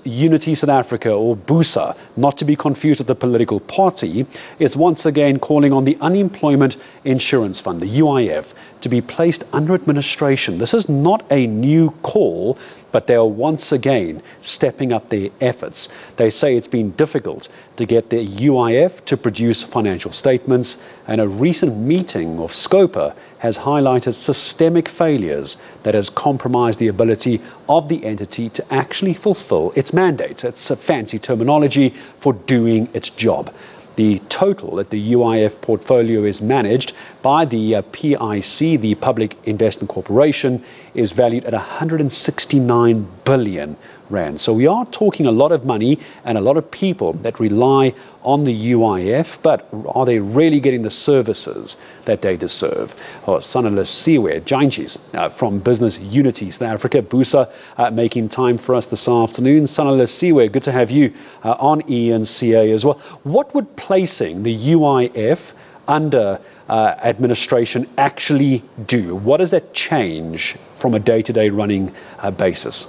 Unity South Africa, or BUSA, not to be confused with the political party, is once again calling on the Unemployment Insurance Fund, the UIF, to be placed under administration. This is not a new call, but they are once again stepping up their efforts. They say it's been difficult to get the UIF to produce financial statements, and a recent meeting of SCOPA has highlighted systemic failures that has compromised the ability of the entity to actually fulfill its mandate. It's a fancy terminology for doing its job. The total that the UIF portfolio is managed by the PIC, the Public Investment Corporation, is valued at 169 billion rand. So we are talking a lot of money and a lot of people that rely on the UIF, but are they really getting the services that they deserve? Sanelisiwe Jantjies from Business Unity South Africa, BUSA, making time for us this afternoon. Sanelisiwe, good to have you on eNCA as well. What would placing the UIF under administration actually do? What does that change from a day-to-day running basis?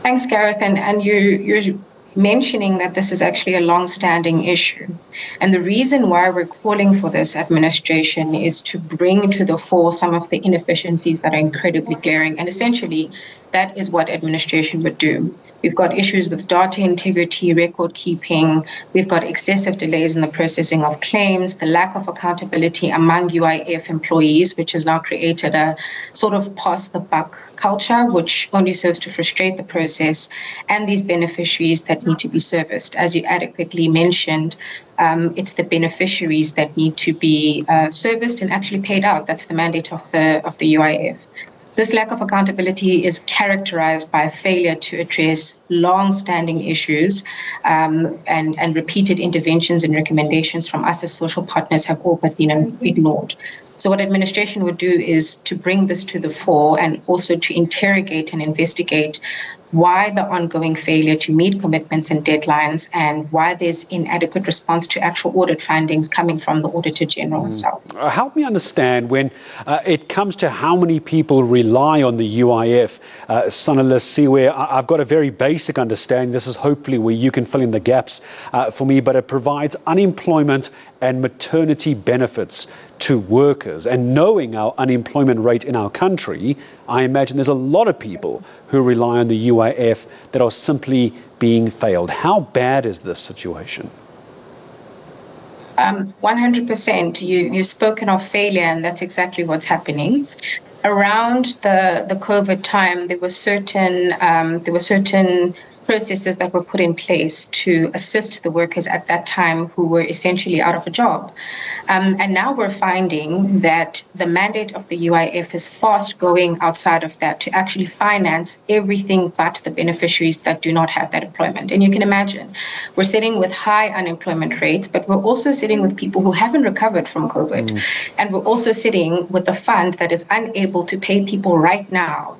Thanks, Gareth. And you're mentioning that this is actually a long-standing issue. And the reason why we're calling for this administration is to bring to the fore some of the inefficiencies that are incredibly glaring. And essentially, that is what administration would do. We've got issues with data integrity, record keeping. We've got excessive delays in the processing of claims, the lack of accountability among UIF employees, which has now created a sort of pass the buck culture, which only serves to frustrate the process, and these beneficiaries that need to be serviced. As you adequately mentioned, it's the beneficiaries that need to be serviced and actually paid out. That's the mandate of the UIF. This lack of accountability is characterized by a failure to address long-standing issues, and repeated interventions and recommendations from us as social partners have all but been ignored. So what administration would do is to bring this to the fore and also to interrogate and investigate why the ongoing failure to meet commitments and deadlines, and why there's inadequate response to actual audit findings coming from the Auditor General himself. Help me understand, when it comes to how many people rely on the UIF, Sanelisiwe, I've got a very basic understanding. This is hopefully where you can fill in the gaps for me, but it provides unemployment and maternity benefits to workers. And knowing our unemployment rate in our country, I imagine there's a lot of people who rely on the UIF that are simply being failed. How bad is this situation? 100%. You've spoken of failure, and that's exactly what's happening. Around the COVID time, there were certain processes that were put in place to assist the workers at that time who were essentially out of a job. And now we're finding that the mandate of the UIF is fast going outside of that to actually finance everything but the beneficiaries that do not have that employment. And you can imagine, we're sitting with high unemployment rates, but we're also sitting with people who haven't recovered from COVID. And we're also sitting with a fund that is unable to pay people right now.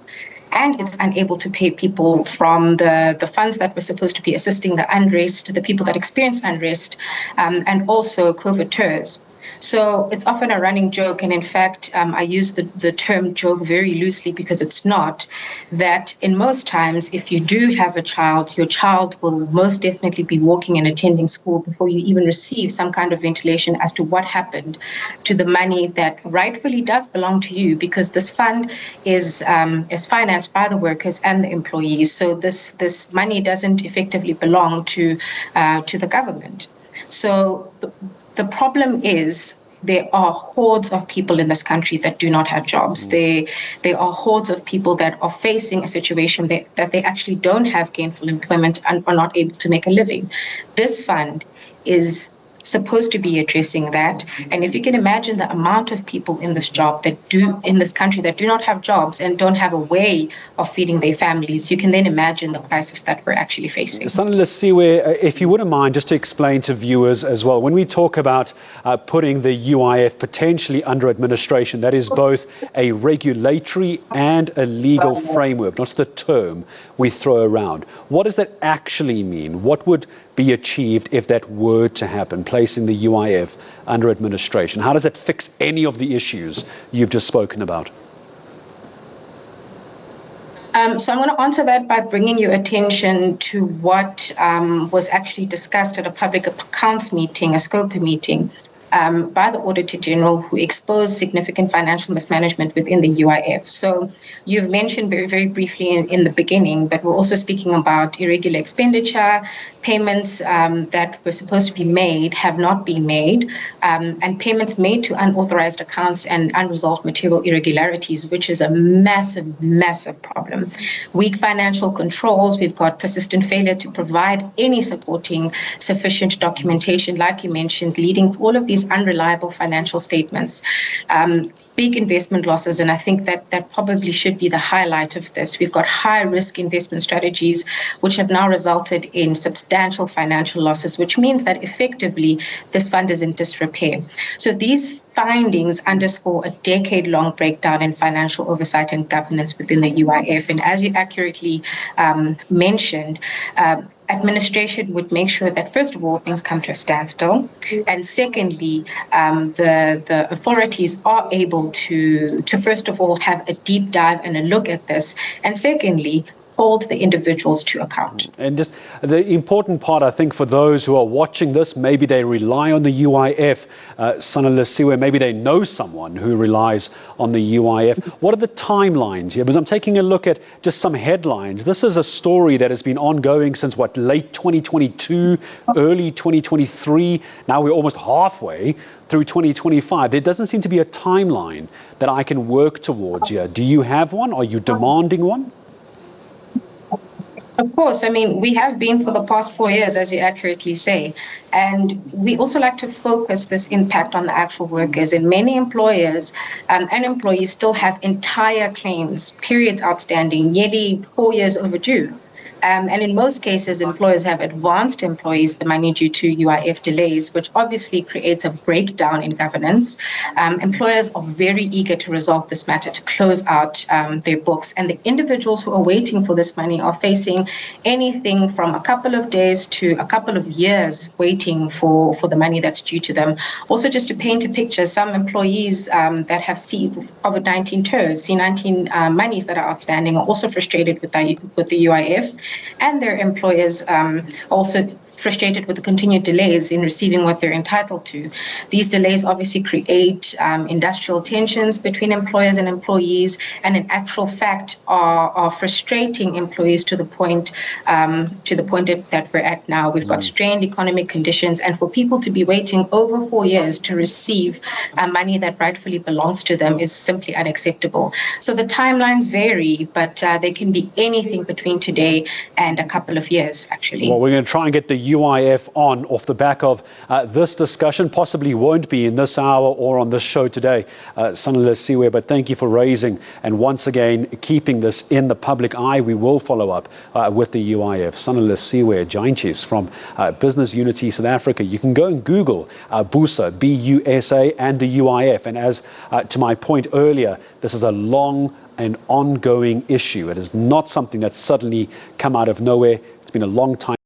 And it's unable to pay people from the funds that were supposed to be assisting the unrest, the people that experienced unrest, and also COVID tours. So it's often a running joke, and in fact, I use the term joke very loosely because it's not, that in most times, if you do have a child, your child will most definitely be walking and attending school before you even receive some kind of ventilation as to what happened to the money that rightfully does belong to you, because this fund is financed by the workers and the employees. So this money doesn't effectively belong to the government. So the problem is there are hordes of people in this country that do not have jobs. There are hordes of people that are facing a situation that they actually don't have gainful employment and are not able to make a living. This fund is supposed to be addressing that. And if you can imagine the amount of people in this country that do not have jobs and don't have a way of feeding their families, you can then imagine the crisis that we're actually facing. Sanelisiwe, if you wouldn't mind, just to explain to viewers as well, when we talk about putting the UIF potentially under administration, that is both a regulatory and a legal framework, not the term we throw around. What does that actually mean? What would be achieved if that were to happen, placing the UIF under administration? How does it fix any of the issues you've just spoken about? So I'm going to answer that by bringing your attention to what was actually discussed at a public accounts meeting, a SCOPA meeting, by the Auditor General, who exposed significant financial mismanagement within the UIF. So you've mentioned very, very briefly in the beginning, but we're also speaking about irregular expenditure, payments that were supposed to be made have not been made, and payments made to unauthorized accounts and unresolved material irregularities, which is a massive, massive problem. Weak financial controls, we've got persistent failure to provide any supporting sufficient documentation, like you mentioned, leading to all of these unreliable financial statements. Big investment losses, and I think that probably should be the highlight of this. We've got high-risk investment strategies, which have now resulted in substantial financial losses, which means that effectively this fund is in disrepair. So these findings underscore a decade-long breakdown in financial oversight and governance within the UIF. And as you accurately mentioned, administration would make sure that, first of all, things come to a standstill, and secondly, the authorities are able to first of all have a deep dive and a look at this, and secondly, hold the individuals to account. And just the important part, I think, for those who are watching this, maybe they rely on the UIF, Sanelisiwe, maybe they know someone who relies on the UIF. What are the timelines here? Because I'm taking a look at just some headlines. This is a story that has been ongoing since, what, late 2022, early 2023. Now we're almost halfway through 2025. There doesn't seem to be a timeline that I can work towards here. Do you have one? Are you demanding one? Of course. I mean, we have been for the past 4 years, as you accurately say. And we also like to focus this impact on the actual workers. And many employers and employees still have entire claims, periods outstanding, nearly 4 years overdue. And in most cases, employers have advanced employees the money due to UIF delays, which obviously creates a breakdown in governance. Employers are very eager to resolve this matter, to close out their books. And the individuals who are waiting for this money are facing anything from a couple of days to a couple of years waiting for the money that's due to them. Also, just to paint a picture, some employees that have COVID-19 TERS, C19 monies that are outstanding are also frustrated with the UIF. And their employers also frustrated with the continued delays in receiving what they're entitled to. These delays obviously create industrial tensions between employers and employees, and in actual fact are frustrating employees to the point that we're at now. We've got strained economic conditions, and for people to be waiting over 4 years to receive money that rightfully belongs to them is simply unacceptable. So the timelines vary, but they can be anything between today and a couple of years, actually. Well, we're going to try and get the UIF on off the back of this discussion. Possibly won't be in this hour or on this show today, Sanelisiwe, but thank you for raising and once again keeping this in the public eye. We will follow up with the UIF. Sanelisiwe Jantjies from Business Unity South Africa. You can go and Google BUSA, B-U-S-A, and the UIF. And as to my point earlier, this is a long and ongoing issue. It is not something that's suddenly come out of nowhere. It's been a long time.